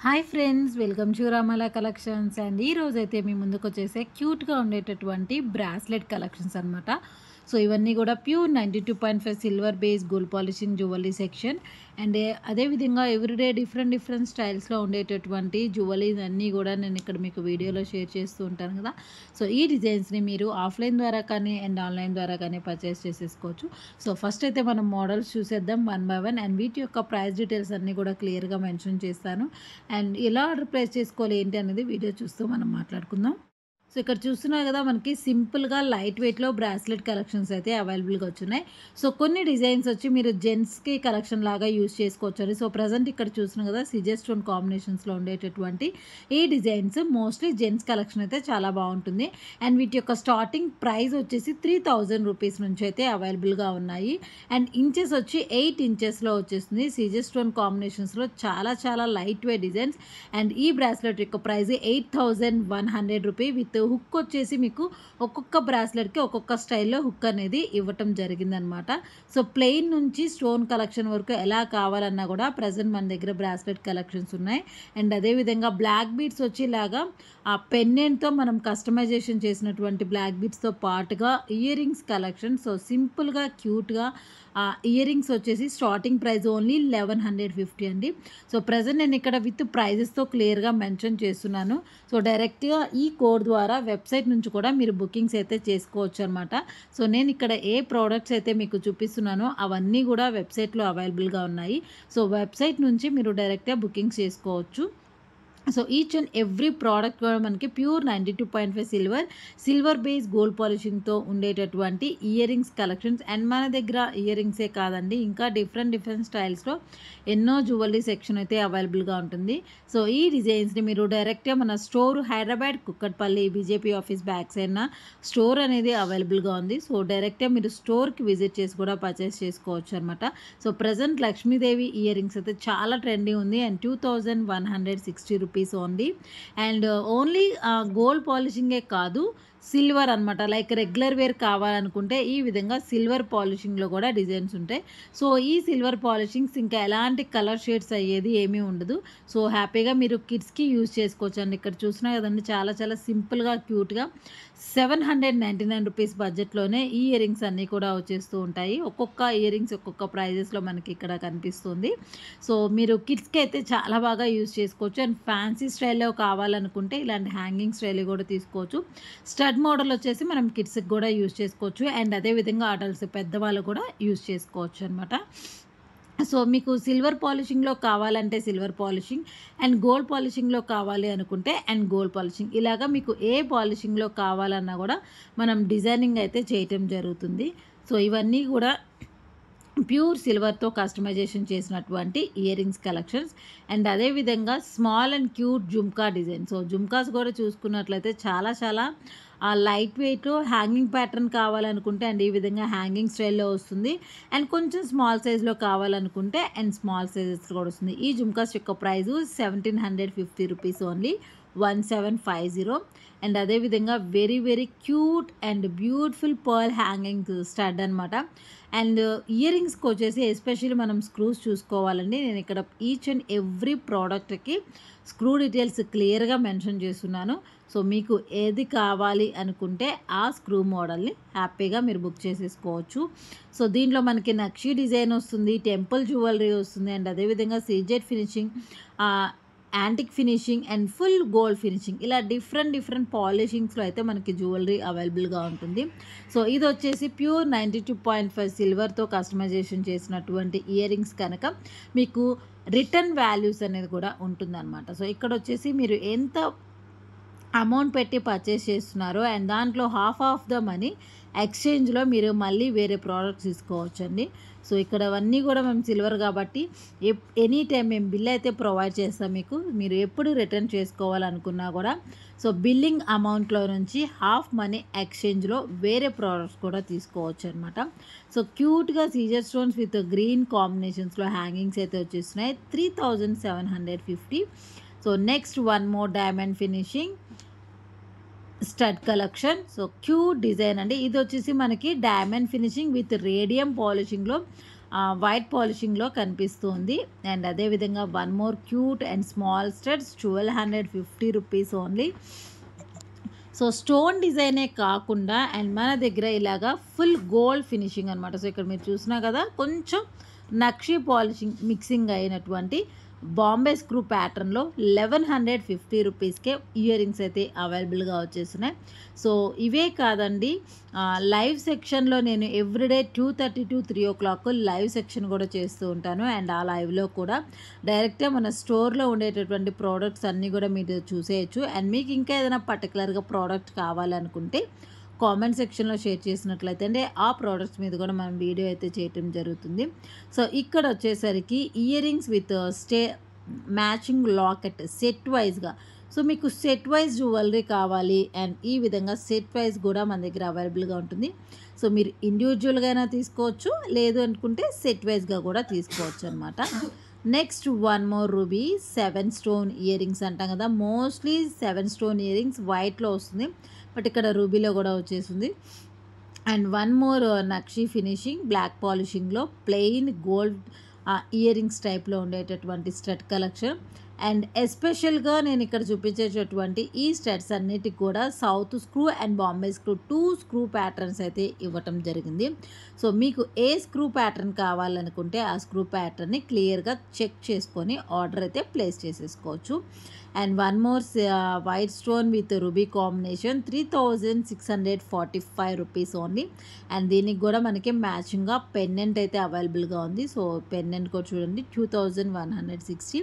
Hi friends, welcome to Ramala collections. And ఈ రోజైతే మీ ముందుకు వచ్చేసే క్యూట్గా ఉండేటటువంటి బ్రాస్లెట్ కలెక్షన్స్ అనమాట. సో ఇవన్నీ కూడా pure 92.5 silver base gold polishing jewellery section. And అదేవిధంగా ఎవ్రీడే డిఫరెంట్ స్టైల్స్లో ఉండేటటువంటి జ్యువెలరీస్ అన్నీ కూడా నేను ఇక్కడ మీకు వీడియోలో షేర్ చేస్తూ ఉంటాను కదా. సో ఈ డిజైన్స్ని మీరు ఆఫ్లైన్ ద్వారా కానీ అండ్ ఆన్లైన్ ద్వారా కానీ పర్చేస్ చేసేసుకోవచ్చు. సో ఫస్ట్ అయితే మనం మోడల్స్ చూసేద్దాం వన్ బై వన్. అండ్ వీటి యొక్క ప్రైస్ డీటెయిల్స్ అన్నీ కూడా క్లియర్గా మెన్షన్ చేస్తాను. అండ్ ఎలా ఆర్డర్ ప్లేస్ చేసుకోవాలి ఏంటి అనేది వీడియో చూస్తూ మనం మాట్లాడుకుందాం. సో ఇక్కడ చూస్తున్నారు కదా, మనకి సింపుల్గా లైట్ వెయిట్లో బ్రాస్లెట్ కలెక్షన్స్ అయితే అవైలబుల్గా వచ్చున్నాయి. సో కొన్ని డిజైన్స్ వచ్చి మీరు జెంట్స్కి కలెక్షన్ లాగా యూజ్ చేసుకోవచ్చు. సో ప్రజెంట్ ఇక్కడ చూస్తున్నాం కదా, సిజర్ స్టోన్ కాంబినేషన్స్లో ఉండేటటువంటి ఈ డిజైన్స్ మోస్ట్లీ జెంట్స్ కలెక్షన్ అయితే చాలా బాగుంటుంది. అండ్ వీటి యొక్క స్టార్టింగ్ ప్రైస్ వచ్చేసి 3000 రూపీస్ నుంచి అయితే అవైలబుల్గా ఉన్నాయి. అండ్ ఇంచెస్ వచ్చి 8 ఇంచెస్లో వచ్చేస్తుంది. సిజర్ స్టోన్ కాంబినేషన్స్లో చాలా లైట్ వెయిట్ డిజైన్స్. అండ్ ఈ బ్రాస్లెట్ యొక్క ప్రైస్ 8100 రూపీ. విత్ హుక్ వచ్చేసి మీకు ఒక్కొక్క బ్రాస్లెట్కి ఒక్కొక్క స్టైల్లో హుక్ అనేది ఇవ్వటం జరిగిందనమాట. సో ప్లెయిన్ నుంచి స్టోన్ కలెక్షన్ వరకు ఎలా కావాలన్నా కూడా ప్రజెంట్ మన దగ్గర బ్రాస్లెట్ కలెక్షన్స్ ఉన్నాయి. అండ్ అదేవిధంగా బ్లాక్ బీడ్స్ వచ్చి ఇలాగా ఆ పెన్నెంట్తో మనం కస్టమైజేషన్ చేసినటువంటి బ్లాక్ బీడ్స్తో పాటుగా ఇయర్ రింగ్స్ కలెక్షన్. సో సింపుల్గా క్యూట్గా ఇయర్ రింగ్స్ వచ్చేసి స్టార్టింగ్ ప్రైస్ ఓన్లీ 1150 అండి. సో ప్రజెంట్ నేను ఇక్కడ విత్ ప్రైజెస్తో క్లియర్గా మెన్షన్ చేస్తున్నాను. సో డైరెక్ట్గా ఈ కోడ్ ద్వారా వెబ్సైట్ నుంచి కూడా మీరు బుకింగ్స్ అయితే చేసుకోవచ్చు అనమాట. సో నేను ఇక్కడ ఏ ప్రోడక్ట్స్ అయితే మీకు చూపిస్తున్నానో అవన్నీ కూడా వెబ్సైట్లో అవైలబుల్గా ఉన్నాయి. సో వెబ్సైట్ నుంచి మీరు డైరెక్ట్గా బుకింగ్స్ చేసుకోవచ్చు. So each and every product కూడా మనకి ప్యూర్ 92.5 సిల్వర్ బేస్ గోల్డ్ పాలిషింగ్తో ఉండేటటువంటి ఇయర్ రింగ్స్ కలెక్షన్స్. అండ్ మన దగ్గర ఇయర్ రింగ్సే కాదండి, ఇంకా డిఫరెంట్ స్టైల్స్లో ఎన్నో జ్యువెలరీ సెక్షన్ అయితే అవైలబుల్గా ఉంటుంది. సో ఈ డిజైన్స్ని మీరు డైరెక్ట్గా మన store Hyderabad Kukatpally BJP office back సైడ్న స్టోర్ అనేది అవైలబుల్గా ఉంది. సో డైరెక్ట్గా మీరు స్టోర్కి విజిట్ చేసి కూడా పర్చేస్ చేసుకోవచ్చు అనమాట. So present Lakshmidevi ear rings అయితే చాలా ట్రెండింగ్ ఉంది. And 2160 rupees only. And only gold పాలిషింగే కాదు, సిల్వర్ అనమాట. లైక్ రెగ్యులర్ వేర్ కావాలనుకుంటే ఈ విధంగా సిల్వర్ పాలిషింగ్లో కూడా డిజైన్స్ ఉంటాయి. సో ఈ సిల్వర్ పాలిషింగ్స్ ఇంకా ఎలాంటి కలర్ షేడ్స్ అయ్యేది ఏమీ ఉండదు. సో హ్యాపీగా మీరు కిడ్స్కి యూజ్ చేసుకోవచ్చు అండి. ఇక్కడ చూసినా కదండి, చాలా సింపుల్గా క్యూట్గా 799 రూపీస్ బడ్జెట్లోనే ఈ ఇయర్ రింగ్స్ అన్నీ కూడా వచ్చేస్తూ ఉంటాయి. ఒక్కొక్క ఇయర్ రింగ్స్ ఒక్కొక్క ప్రైజెస్లో మనకి ఇక్కడ కనిపిస్తుంది. సో మీరు కిడ్స్కి అయితే చాలా బాగా యూజ్ చేసుకోవచ్చు. అండ్ ఫ్యాన్సీ స్టైల్లో కావాలనుకుంటే ఇలాంటి హ్యాంగింగ్ స్టైల్ కూడా తీసుకోవచ్చు. స్టడ్ మోడల్ వచ్చేసి మనం కిడ్స్కి కూడా యూజ్ చేసుకోవచ్చు. అండ్ అదేవిధంగా అడల్ట్స్ పెద్దవాళ్ళు కూడా యూజ్ చేసుకోవచ్చు అనమాట. సో మీకు సిల్వర్ పాలిషింగ్లో కావాలంటే సిల్వర్ పాలిషింగ్, అండ్ గోల్డ్ పాలిషింగ్లో కావాలి అనుకుంటే అండ్ గోల్డ్ పాలిషింగ్, ఇలాగా మీకు ఏ పాలిషింగ్లో కావాలన్నా కూడా మనం డిజైనింగ్ అయితే చేయటం జరుగుతుంది. సో ఇవన్నీ కూడా ప్యూర్ సిల్వర్తో కస్టమైజేషన్ చేసినటువంటి ఇయర్ రింగ్స్ కలెక్షన్స్. అండ్ అదేవిధంగా small and cute jhumka design. So jhumkas కూడా చూసుకున్నట్లయితే చాలా లైట్ వెయిట్ హ్యాంగింగ్ ప్యాటర్న్ కావాలనుకుంటే అండ్ ఈ విధంగా హ్యాంగింగ్ స్టైల్లో వస్తుంది. అండ్ కొంచెం స్మాల్ సైజ్లో కావాలనుకుంటే అండ్ స్మాల్ సైజెస్ కూడా వస్తుంది. ఈ జుమ్కాస్ యొక్క ప్రైజు 1750 రూపీస్ ఓన్లీ, 1750. అండ్ అదేవిధంగా very cute and beautiful pearl hanging stud అనమాట. అండ్ ఇయర్ రింగ్స్కి వచ్చేసి ఎస్పెషల్లీ మనం స్క్రూస్ చూసుకోవాలండి. నేను ఇక్కడ ఈచ్ అండ్ ఎవ్రీ ప్రోడక్ట్కి స్క్రూ డీటెయిల్స్ క్లియర్గా మెన్షన్ చేస్తున్నాను. సో మీకు ఏది కావాలి అనుకుంటే ఆ స్క్రూ మోడల్ని హ్యాపీగా మీరు బుక్ చేసేసుకోవచ్చు. సో దీంట్లో మనకి నక్షీ డిజైన్ వస్తుంది, టెంపుల్ జ్యువెలరీ వస్తుంది, అండ్ అదేవిధంగా CZ finishing, antique finishing and full gold finishing, ఇలా డిఫరెంట్ పాలిషింగ్స్లో అయితే మనకి జ్యువెలరీ అవైలబుల్గా ఉంటుంది. సో ఇది వచ్చేసి ప్యూర్ 92.5 సిల్వర్తో కస్టమైజేషన్ చేసినటువంటి ఇయర్ రింగ్స్ కనుక మీకు రిటర్న్ వాల్యూస్ అనేది కూడా ఉంటుందన్నమాట. సో ఇక్కడ వచ్చేసి మీరు ఎంత అమౌంట్ పెట్టి పర్చేస్ చేస్తున్నారో అండ్ దాంట్లో హాఫ్ ఆఫ్ ద మనీ ఎక్స్చేంజ్లో మీరు మళ్ళీ వేరే ప్రోడక్ట్స్ తీసుకోవచ్చండి. సో ఇక్కడ అవన్నీ కూడా మేము సిల్వర్ కాబట్టి ఎనీ టైం మేము బిల్ అయితే ప్రొవైడ్ చేస్తాం మీకు. మీరు ఎప్పుడు రిటర్న్ చేసుకోవాలనుకున్నా కూడా సో బిల్లింగ్ అమౌంట్లో నుంచి హాఫ్ మనీ ఎక్స్చేంజ్లో వేరే ప్రోడక్ట్స్ కూడా తీసుకోవచ్చు అనమాట. సో క్యూట్గా సీజర్ స్టోన్స్ విత్ గ్రీన్ కాంబినేషన్స్లో హ్యాంగింగ్స్ అయితే వచ్చేస్తున్నాయి, 3750. So next one more diamond finishing stud collection. So cute design అండి. ఇది వచ్చేసి మనకి డైమండ్ ఫినిషింగ్ విత్ రేడియం పాలిషింగ్లో వైట్ పాలిషింగ్లో కనిపిస్తుంది. అండ్ అదేవిధంగా one more cute and small studs 1250 rupees only. So stone డిజైనే కాకుండా అండ్ మన దగ్గర ఇలాగా ఫుల్ గోల్డ్ ఫినిషింగ్ అనమాట. సో ఇక్కడ మీరు చూసినా కదా కొంచెం నక్షి పాలిషింగ్ మిక్సింగ్ అయినటువంటి బాంబే స్క్రూ ప్యాటర్న్లో 1150 రూపీస్కే ఇయర్ రింగ్స్ అయితే అవైలబుల్గా వచ్చేస్తున్నాయి. సో ఇవే కాదండి, లైవ్ సెక్షన్లో నేను everyday 2:30 to 3 o'clock live section కూడా చేస్తూ ఉంటాను. అండ్ ఆ లైవ్లో కూడా డైరెక్ట్గా మన స్టోర్లో ఉండేటటువంటి ప్రోడక్ట్స్ అన్నీ కూడా మీరు చూసేయచ్చు. అండ్ మీకు ఇంకా ఏదైనా పర్టికులర్గా ప్రోడక్ట్ కావాలనుకుంటే కామెంట్ సెక్షన్లో షేర్ చేసినట్లయితే అంటే ఆ ప్రోడక్ట్స్ మీద కూడా మనం వీడియో అయితే చేయటం జరుగుతుంది. సో ఇక్కడ వచ్చేసరికి ear rings with matching locket set వైజ్గా. సో మీకు సెట్ వైజ్ జ్యువెలరీ కావాలి అండ్ ఈ విధంగా సెట్ వైజ్ కూడా మన దగ్గర అవైలబుల్గా ఉంటుంది. సో మీరు ఇండివిజువల్గా అయినా తీసుకోవచ్చు, లేదు అనుకుంటే సెట్ వైజ్గా కూడా తీసుకోవచ్చు అనమాట. Next one more ruby 7 stone ear rings అంటాం కదా, మోస్ట్లీ 7 స్టోన్ ఇయర్ రింగ్స్ వైట్లో వస్తుంది, బట్ ఇక్కడ రూబీలో కూడా వచ్చేసింది. And one more nakshi finishing black పాలిషింగ్లో ప్లెయిన్ గోల్డ్ ఇయర్ రింగ్స్ టైప్లో ఉండేటటువంటి స్టడ్ కలెక్షన్. అండ్ ఎస్పెషల్గా నేను ఇక్కడ చూపించేటటువంటి ఈ స్టడ్స్ అన్నిటికి కూడా south screw and Bombay screw 2 screw patterns అయితే ఇవ్వటం జరిగింది. సో మీకు ఏ స్క్రూ ప్యాటర్న్ కావాలనుకుంటే ఆ స్క్రూ ప్యాటర్న్ని క్లియర్గా చెక్ చేసుకొని ఆర్డర్ అయితే ప్లేస్ చేసేసుకోవచ్చు. And one more white stone with ruby combination 3645 rupees only. And దీనికి కూడా మనకి మ్యాచింగ్గా పెన్నెంట్ అయితే అవైలబుల్గా ఉంది. సో పెన్నెంట్ కూడా చూడండి 2160.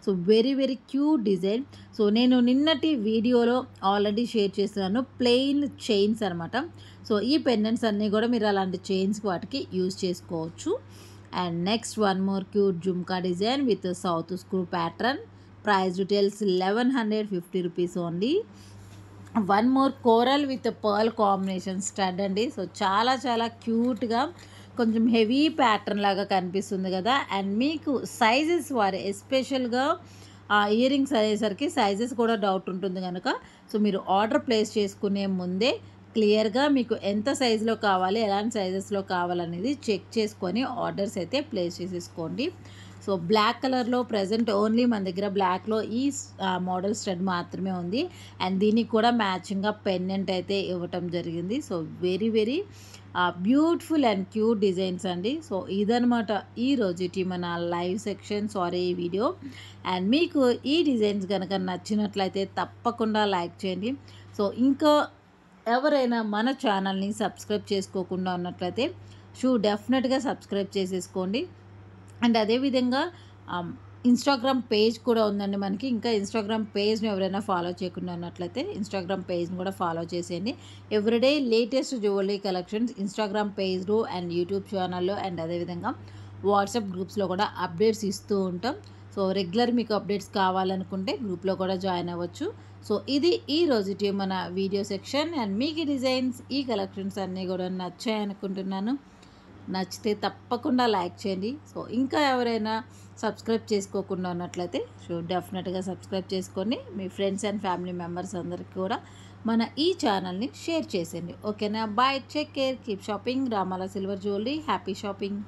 So very very cute design. So నేను నిన్నటి వీడియోలో ఆల్రెడీ షేర్ చేస్తున్నాను ప్లెయిన్ చైన్స్ అనమాట. సో ఈ పెండెంట్స్ అన్నీ కూడా మీరు అలాంటి చైన్స్ వాటికి యూజ్ చేసుకోవచ్చు. And next one more cute jhumka design with south screw pattern. Price details 1150 rupees only. One more coral with pearl combination stud అండి. సో చాలా చాలా క్యూట్గా కొంచెం హెవీ ప్యాటర్న్ లాగా కనిపిస్తుంది కదా. అండ్ మీకు సైజెస్ వారి ఎస్పెషల్గా ఇయర్ రింగ్స్ అనేసరికి సైజెస్ కూడా డౌట్ ఉంటుంది కనుక సో మీరు ఆర్డర్ ప్లేస్ చేసుకునే ముందే క్లియర్గా మీకు ఎంత సైజులో కావాలి, ఎలాంటి సైజెస్లో కావాలనేది చెక్ చేసుకొని ఆర్డర్స్ అయితే ప్లేస్ చేసేసుకోండి. సో బ్లాక్ కలర్లో ప్రజెంట్ ఓన్లీ మన దగ్గర బ్లాక్లో ఈ మోడల్ స్టడ్ మాత్రమే ఉంది. అండ్ దీనికి కూడా మ్యాచింగ్గా పెండెంట్ అయితే ఇవ్వటం జరిగింది. So very very beautiful and cute designs అండి. సో ఇదనమాట ఈరోజుటి మన లైవ్ సెక్షన్, సారీ ఈ వీడియో. అండ్ మీకు ఈ డిజైన్స్ కనుక నచ్చినట్లయితే తప్పకుండా లైక్ చేయండి. సో ఇంకా ఎవరైనా మన ఛానల్ని సబ్స్క్రైబ్ చేసుకోకుండా ఉన్నట్లయితే డెఫినెట్గా సబ్స్క్రైబ్ చేసేసుకోండి. అండ్ అదేవిధంగా ఇన్స్టాగ్రామ్ పేజ్ కూడా ఉందండి మనకి. ఇంకా ఇన్స్టాగ్రామ్ పేజ్ని ఎవరైనా ఫాలో చేయకుండా ఉన్నట్లయితే ఇన్స్టాగ్రామ్ పేజ్ని కూడా ఫాలో చేసేయండి. Everyday latest jewellery collections Instagram పేజ్లో అండ్ యూట్యూబ్ ఛానల్లో అండ్ అదేవిధంగా వాట్సాప్ గ్రూప్స్లో కూడా అప్డేట్స్ ఇస్తూ ఉంటాం. సో రెగ్యులర్ మీకు అప్డేట్స్ కావాలనుకుంటే గ్రూప్లో కూడా జాయిన్ అవ్వచ్చు. సో ఇది ఈ రోజుటి మన వీడియో సెక్షన్. అండ్ మీకు ఈ డిజైన్స్ ఈ కలెక్షన్స్ అన్నీ కూడా నచ్చాయనుకుంటున్నాను. నచ్చితే తప్పకుండా లైక్ చేయండి. సో ఇంకా ఎవరైనా సబ్స్క్రైబ్ చేసుకోకుండా ఉన్నట్లయితే డెఫినెట్గా సబ్స్క్రైబ్ చేసుకొని మీ ఫ్రెండ్స్ అండ్ ఫ్యామిలీ మెంబర్స్ అందరికీ కూడా మన ఈ ఛానల్ని షేర్ చేసేయండి. ఓకేనా? Bye, take care, keep shopping. Ramala silver jewellery. Happy shopping.